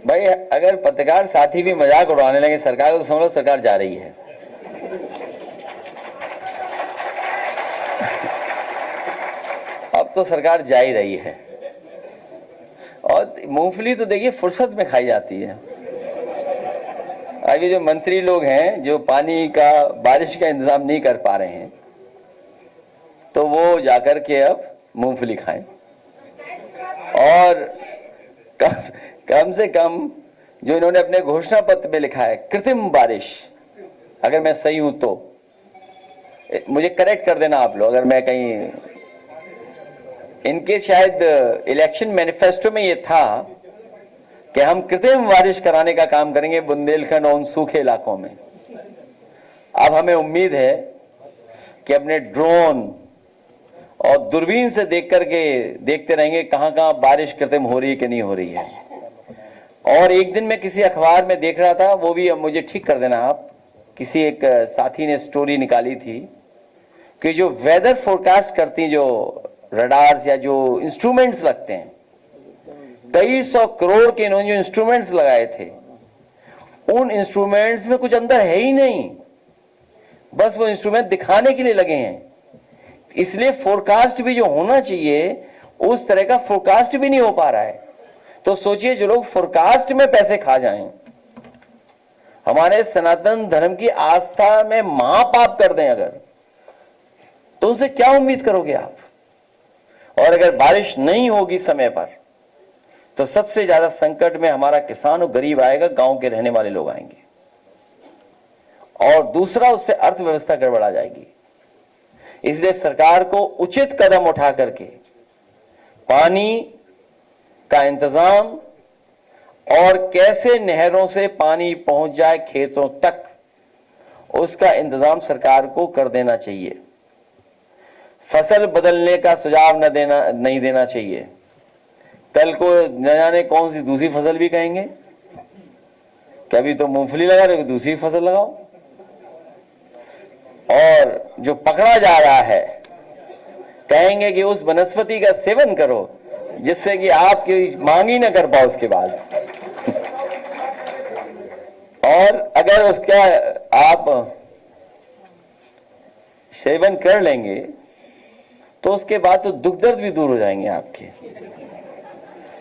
भाई अगर पत्रकार साथी भी मजाक उड़ाने लगे सरकार को, तो समझ लो सरकार जा रही है। अब तो सरकार जा ही रही है। और मूंगफली तो देखिए फुर्सत में खाई जाती है। अभी जो मंत्री लोग हैं जो पानी का, बारिश का इंतजाम नहीं कर पा रहे हैं, तो वो जाकर के अब मूंगफली खाएं। और कम से कम जो इन्होंने अपने घोषणा पत्र में लिखा है, कृत्रिम बारिश, अगर मैं सही हूं तो मुझे करेक्ट कर देना आप लोग अगर मैं कहीं, इनके शायद इलेक्शन मैनिफेस्टो में ये था कि हम कृत्रिम बारिश कराने का काम करेंगे बुंदेलखंड और उन सूखे इलाकों में। अब हमें उम्मीद है कि अपने ड्रोन और दूरबीन से देख करके देखते रहेंगे कहां कहां बारिश कृत्रिम हो रही है कि नहीं हो रही है। और एक दिन मैं किसी अखबार में देख रहा था, वो भी अब मुझे ठीक कर देना आप, किसी एक साथी ने स्टोरी निकाली थी कि जो वेदर फोरकास्ट करती जो रडार्स या जो इंस्ट्रूमेंट्स लगते हैं, कई 100 करोड़ के इन्होंने जो इंस्ट्रूमेंट्स लगाए थे, उन इंस्ट्रूमेंट्स में कुछ अंदर है ही नहीं, बस वो इंस्ट्रूमेंट दिखाने के लिए लगे हैं। इसलिए फोरकास्ट भी जो होना चाहिए उस तरह का फोरकास्ट भी नहीं हो पा रहा है। तो सोचिए जो लोग फोरकास्ट में पैसे खा जाएं, हमारे सनातन धर्म की आस्था में महापाप कर दें अगर, तो उनसे क्या उम्मीद करोगे आप? और अगर बारिश नहीं होगी समय पर, तो सबसे ज्यादा संकट में हमारा किसान और गरीब आएगा, गांव के रहने वाले लोग आएंगे। और दूसरा, उससे अर्थव्यवस्था गड़बड़ा जाएगी। इसलिए सरकार को उचित कदम उठा करके पानी का इंतजाम और कैसे नहरों से पानी पहुंच जाए खेतों तक, उसका इंतजाम सरकार को कर देना चाहिए। फसल बदलने का सुझाव नहीं देना चाहिए। कल को न जाने कौन सी दूसरी फसल भी कहेंगे, कभी तो मूंगफली लगा रहे हो, दूसरी फसल लगाओ। और जो पकड़ा जा रहा है, कहेंगे कि उस वनस्पति का सेवन करो जिससे कि आपकी मांग ही न कर पाओ उसके बाद। और अगर उसका आप सेवन कर लेंगे तो उसके बाद तो दुख दर्द भी दूर हो जाएंगे आपके।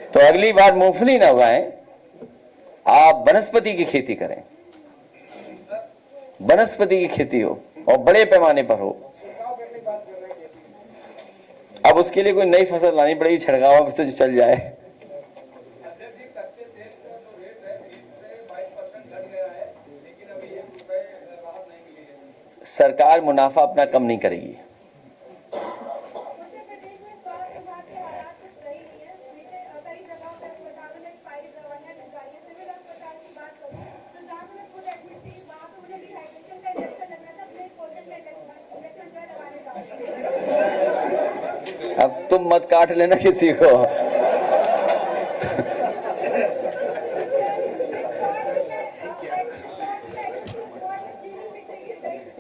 तो अगली बार मूंगफली ना उगाएं, आप वनस्पति की खेती करें। वनस्पति की खेती हो और बड़े पैमाने पर हो। अब उसके लिए कोई नई फसल लानी पड़ेगी, छिड़काव से जो चल जाए। सरकार मुनाफा अपना कम नहीं करेगी। अब तुम मत काट लेना किसी को।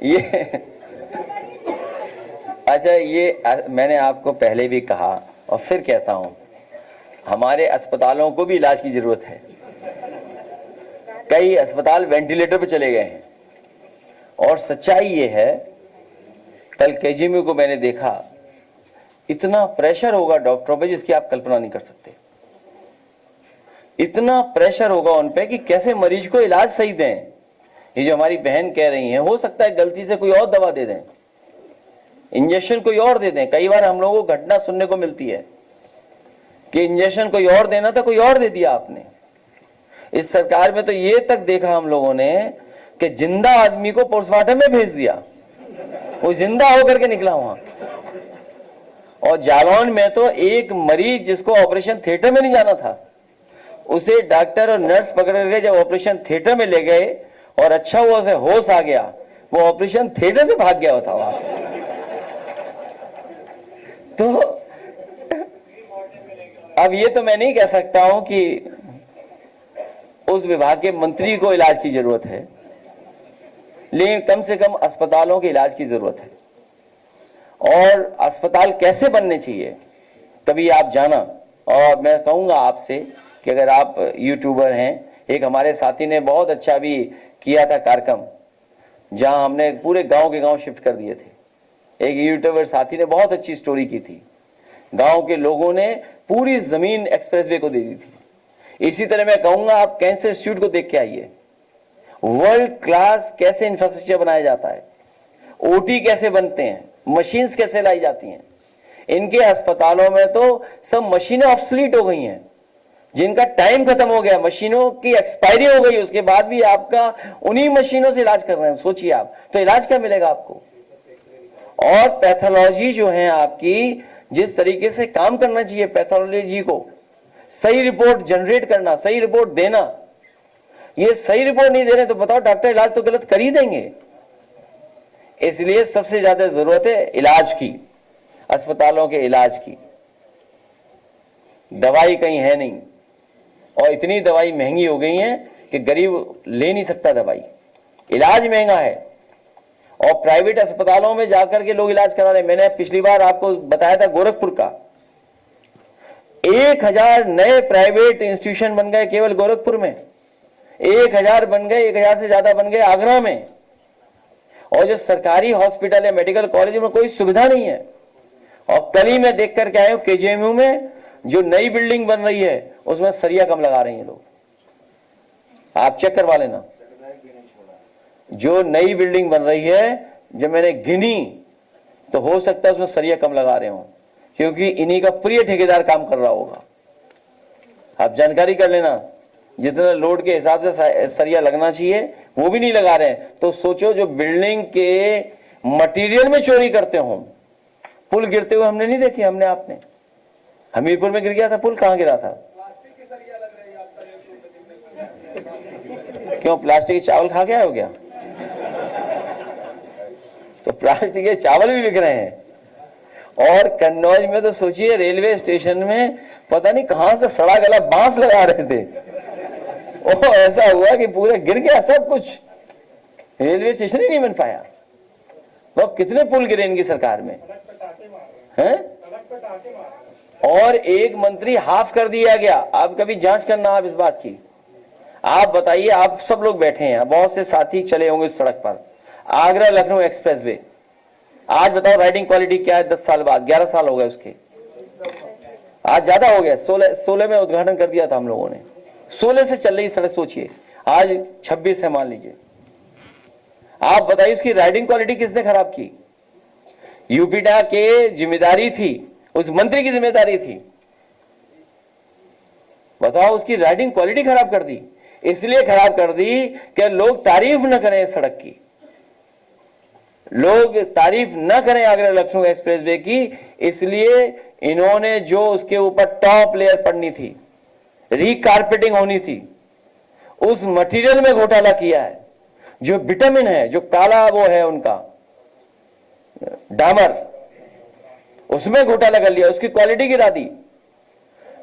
ये अच्छा, ये मैंने आपको पहले भी कहा और फिर कहता हूं, हमारे अस्पतालों को भी इलाज की जरूरत है। कई अस्पताल वेंटिलेटर पर चले गए हैं। और सच्चाई ये है, कल केजीएमयू को मैंने देखा, इतना प्रेशर होगा डॉक्टरों पे जिसकी आप कल्पना नहीं कर सकते। इतना प्रेशर होगा उन पे कि कैसे मरीज को इलाज सही दें। ये जो हमारी बहन कह रही हैं, हो सकता है गलती से कोई और दवा दे दें, इंजेक्शन कोई और दे दें। कई बार हम लोगों को घटना सुनने को मिलती है कि इंजेक्शन कोई और देना था, कोई और दे दिया आपने। इस सरकार में तो ये तक देखा हम लोगों ने कि जिंदा आदमी को पोस्टमार्टम में भेज दिया, वो जिंदा होकर के निकला वहां। और जालौन में तो एक मरीज जिसको ऑपरेशन थिएटर में नहीं जाना था, उसे डॉक्टर और नर्स पकड़ करके जब ऑपरेशन थिएटर में ले गए और अच्छा हुआ उसे होश आ गया, वो ऑपरेशन थिएटर से भाग गया था वहां। तो अब ये तो मैं नहीं कह सकता हूं कि उस विभाग के मंत्री को इलाज की जरूरत है, लेकिन कम से कम अस्पतालों के इलाज की जरूरत है। और अस्पताल कैसे बनने चाहिए, कभी आप जाना। और मैं कहूंगा आपसे कि अगर आप यूट्यूबर हैं, एक हमारे साथी ने बहुत अच्छा भी किया था कार्यक्रम, जहां हमने पूरे गांव के गांव शिफ्ट कर दिए थे। एक यूट्यूबर साथी ने बहुत अच्छी स्टोरी की थी, गांव के लोगों ने पूरी जमीन एक्सप्रेसवे को दे दी थी। इसी तरह मैं कहूंगा आप कैंसर इंस्टीट्यूट को देख के आइए, वर्ल्ड क्लास कैसे इंफ्रास्ट्रक्चर बनाया जाता है, ओटी कैसे बनते हैं, मशीन्स कैसे लाई जाती हैं। इनके अस्पतालों में तो सब मशीनें ऑब्सोलीट हो गई हैं, जिनका टाइम खत्म हो गया, मशीनों की एक्सपायरी हो गई, उसके बाद भी आपका उन्हीं मशीनों से इलाज कर रहे हैं। सोचिए आप, तो इलाज क्या मिलेगा आपको। और पैथोलॉजी जो है आपकी, जिस तरीके से काम करना चाहिए पैथोलॉजी को, सही रिपोर्ट जनरेट करना, सही रिपोर्ट देना, ये सही रिपोर्ट नहीं दे रहे तो बताओ डॉक्टर इलाज तो गलत कर ही देंगे। इसलिए सबसे ज्यादा जरूरत है इलाज की, अस्पतालों के इलाज की। दवाई कहीं है नहीं, और इतनी दवाई महंगी हो गई है कि गरीब ले नहीं सकता दवाई। इलाज महंगा है और प्राइवेट अस्पतालों में जाकर के लोग इलाज करा रहे हैं। मैंने पिछली बार आपको बताया था गोरखपुर का, 1000 नए प्राइवेट इंस्टीट्यूशन बन गए केवल गोरखपुर में। 1000 बन गए, 1000 से ज्यादा बन गए आगरा में। और जो सरकारी हॉस्पिटल है, मेडिकल कॉलेज में कोई सुविधा नहीं है। और कल ही मैं देख करके आया हूं केजीएमयू में जो नई बिल्डिंग बन रही है उसमें सरिया कम लगा रहे हैं लोग, आप चेक करवा लेना। जो नई बिल्डिंग बन रही है, जब मैंने गिनी तो हो सकता है उसमें सरिया कम लगा रहे हो, क्योंकि इन्हीं का प्रिय ठेकेदार काम कर रहा होगा। आप जानकारी कर लेना, जितना लोड के हिसाब से सरिया लगना चाहिए वो भी नहीं लगा रहे हैं। तो सोचो, जो बिल्डिंग के मटेरियल में चोरी करते हो। पुल गिरते हुए हमने नहीं देखे, हमने आपने हमीरपुर में गिर गया था पुल, कहां गिरा था? क्यों, प्लास्टिक के चावल खा के आए हो क्या? तो प्लास्टिक के चावल भी बिक रहे हैं। और कन्नौज में तो सोचिए, रेलवे स्टेशन में पता नहीं कहां से सड़ा गला बांस लगा रहे थे, और ऐसा हुआ कि पूरा गिर गया सब कुछ, रेलवे स्टेशन ही नहीं बन पाया। तो कितने पुल गिरे इनकी सरकार में हैं? और एक मंत्री हाफ कर दिया गया। आप कभी जांच करना आप इस बात की। आप बताइए, आप सब लोग बैठे हैं, बहुत से साथी चले होंगे इस सड़क पर, आगरा लखनऊ एक्सप्रेस वे। आज बताओ राइडिंग क्वालिटी क्या है? 10 साल बाद, 11 साल हो गए उसके, आज ज्यादा हो गया। 16 में उद्घाटन कर दिया था हम लोगों ने, 16 से चल रही सड़क, सोचिए आज 26 है मान लीजिए। आप बताइए उसकी राइडिंग क्वालिटी किसने खराब की? यूपीडा के जिम्मेदारी थी, उस मंत्री की जिम्मेदारी थी। बताओ, उसकी राइडिंग क्वालिटी खराब कर दी। इसलिए खराब कर दी कि लोग तारीफ न करें इस सड़क की, लोग तारीफ न करें आगरा लखनऊ एक्सप्रेस वे की। इसलिए इन्होंने जो उसके ऊपर टॉप लेयर पड़नी थी, रीकारपेटिंग होनी थी, उस मटेरियल में घोटाला किया है। जो विटामिन है, जो काला वो है उनका डामर, उसमें घोटाला कर लिया, उसकी क्वालिटी गिरा दी।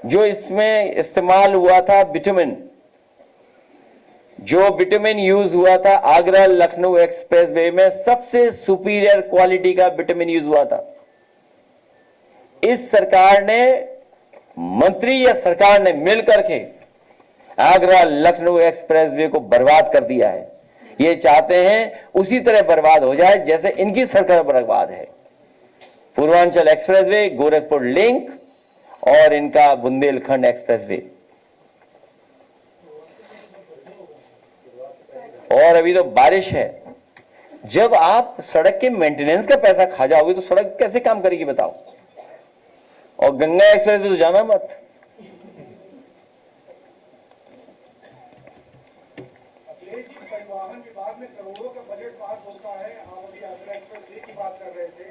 जो इसमें इस्तेमाल हुआ था विटामिन, जो विटामिन यूज हुआ था आगरा लखनऊ एक्सप्रेस वे में, सबसे सुपीरियर क्वालिटी का विटामिन यूज हुआ था। इस सरकार ने, मंत्री या सरकार ने मिलकर के आगरा लखनऊ एक्सप्रेस वे को बर्बाद कर दिया है। ये चाहते हैं उसी तरह बर्बाद हो जाए जैसे इनकी सरकार बर्बाद है। Purvanchal express way, Gorakhpur link और इनका बुंदेलखंड एक्सप्रेस वे। और अभी तो बारिश है, जब आप सड़क के मेंटेनेंस का पैसा खा जाओगे तो सड़क कैसे काम करेगी बताओ। और गंगा एक्सप्रेस में तो जाना मत। परिवहन विभाग में करोड़ों का बजट पास होता है। आप अभी आगरा एक्सप्रेस वे की बात कर रहे थे।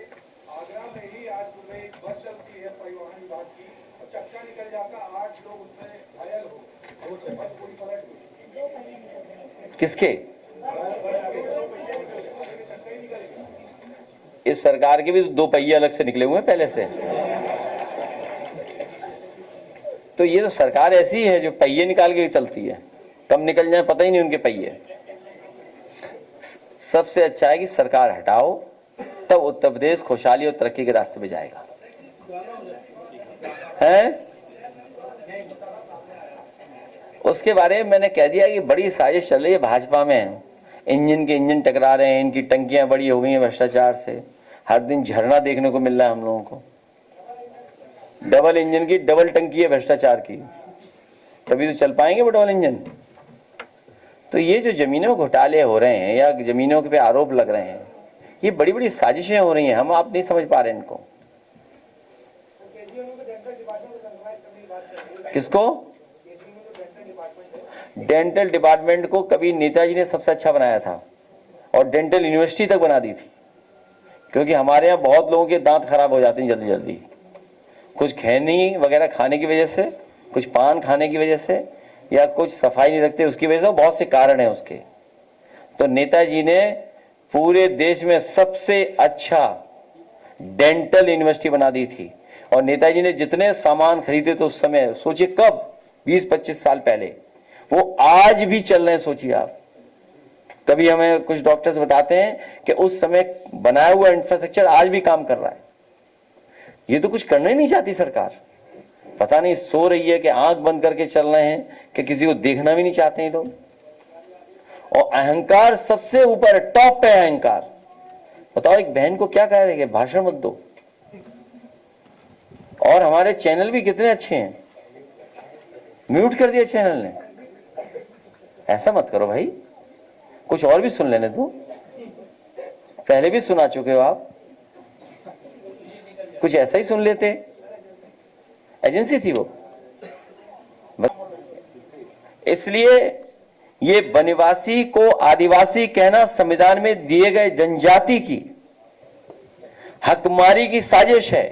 आगरा में ही आज सुबह एक बस चलती है परिवहन विभाग की, और चक्का निकल जाता, 8 लोग उसमें घायल हो, बस पूरी पलट गई। किसके? इस सरकार के भी तो 2 पहिए अलग से निकले हुए हैं पहले से। तो ये तो सरकार ऐसी है जो पहिए निकाल के चलती है, कब निकल जाए पता ही नहीं उनके पहिए। सबसे अच्छा है कि सरकार हटाओ, तब उत्तर प्रदेश खुशहाली और तरक्की के रास्ते पे जाएगा। हैं? उसके बारे में मैंने कह दिया कि बड़ी साजिश चल रही है भाजपा में। इंजन के इंजन टकरा रहे हैं, इनकी टंकियां बड़ी हो गई हैं भ्रष्टाचार से। हर दिन झरना देखने को मिल रहा है हम लोगों को। डबल इंजन की डबल टंकी है भ्रष्टाचार की, तभी तो चल पाएंगे वो डबल इंजन। तो ये जो जमीनों में घोटाले हो रहे हैं या जमीनों पे आरोप लग रहे हैं, ये बड़ी बड़ी साजिशें हो रही हैं। हम आप नहीं समझ पा रहे इनको। किसको? डेंटल डिपार्टमेंट को कभी नेताजी ने सबसे अच्छा बनाया था और डेंटल यूनिवर्सिटी तक बना दी थी, क्योंकि हमारे यहाँ बहुत लोगों के दांत खराब हो जाते हैं जल्दी जल्दी, कुछ खैनी वगैरह खाने की वजह से, कुछ पान खाने की वजह से, या कुछ सफाई नहीं रखते उसकी वजह से, बहुत से कारण हैं उसके। तो नेताजी ने पूरे देश में सबसे अच्छा डेंटल यूनिवर्सिटी बना दी थी। और नेताजी ने जितने सामान खरीदे तो उस समय, सोचिए कब, 20-25 साल पहले, वो आज भी चल रहे हैं। सोचिए आप, कभी हमें कुछ डॉक्टर्स बताते हैं कि उस समय बनाया हुआ इंफ्रास्ट्रक्चर आज भी काम कर रहा है। ये तो कुछ करना ही नहीं चाहती सरकार, पता नहीं सो रही है कि आंख बंद करके चल रहे हैं कि किसी को देखना भी नहीं चाहते हैं लोग। और अहंकार सबसे ऊपर, टॉप पे अहंकार। बताओ, एक बहन को क्या कह रहे हैं, भाषण मत दो। और हमारे चैनल भी कितने अच्छे हैं, म्यूट कर दिया चैनल ने। ऐसा मत करो भाई, कुछ और भी सुन लेने दो, पहले भी सुना चुके हो आप, कुछ ऐसा ही सुन लेते। एजेंसी थी वो। इसलिए ये वनवासी को आदिवासी कहना संविधान में दिए गए जनजाति की हकमारी की साजिश है।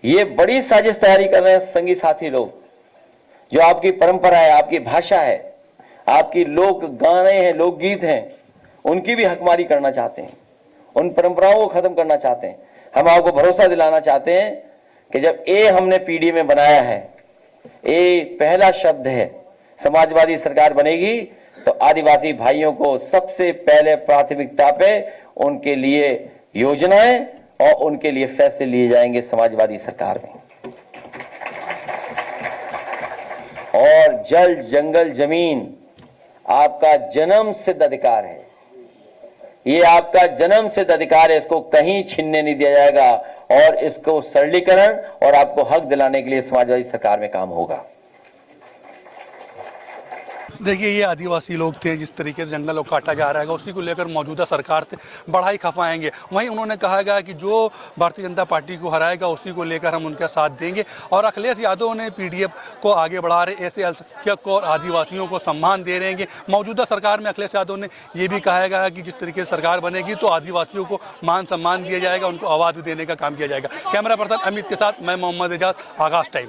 ये बड़ी साजिश तैयारी कर रहे हैं संगी साथी लोग। जो आपकी परंपरा है, आपकी भाषा है, आपकी लोक गाने हैं, लोकगीत हैं, उनकी भी हकमारी करना चाहते हैं, उन परंपराओं को खत्म करना चाहते हैं। हम आपको भरोसा दिलाना चाहते हैं कि जब ए हमने पीडी में बनाया है, ए पहला शब्द है, समाजवादी सरकार बनेगी तो आदिवासी भाइयों को सबसे पहले प्राथमिकता पे उनके लिए योजनाएं और उनके लिए फैसले लिए जाएंगे समाजवादी सरकार में। और जल जंगल जमीन आपका जन्म सिद्ध अधिकार है, ये आपका जन्म सिद्ध अधिकार है, इसको कहीं छीनने नहीं दिया जाएगा। और इसको सरलीकरण और आपको हक दिलाने के लिए समाजवादी सरकार में काम होगा। देखिए, ये आदिवासी लोग थे, जिस तरीके से जंगल काटा जा रहा है उसी को लेकर मौजूदा सरकार से बड़ा ही खफाएंगे। वहीं उन्होंने कहा गया कि जो भारतीय जनता पार्टी को हराएगा उसी को लेकर हम उनका साथ देंगे। और अखिलेश यादव ने पीडीएफ को आगे बढ़ा रहे, ऐसे अल्पसंख्यक को और आदिवासियों को सम्मान दे रहे हैं। मौजूदा सरकार में अखिलेश यादव ने ये भी कहा गया कि जिस तरीके से सरकार बनेगी तो आदिवासियों को मान सम्मान दिया जाएगा, उनको आवाज़ भी देने का काम किया जाएगा। कैमरा पर्सन अमित के साथ मैं मोहम्मद एजाज, आगाज़ टाइम।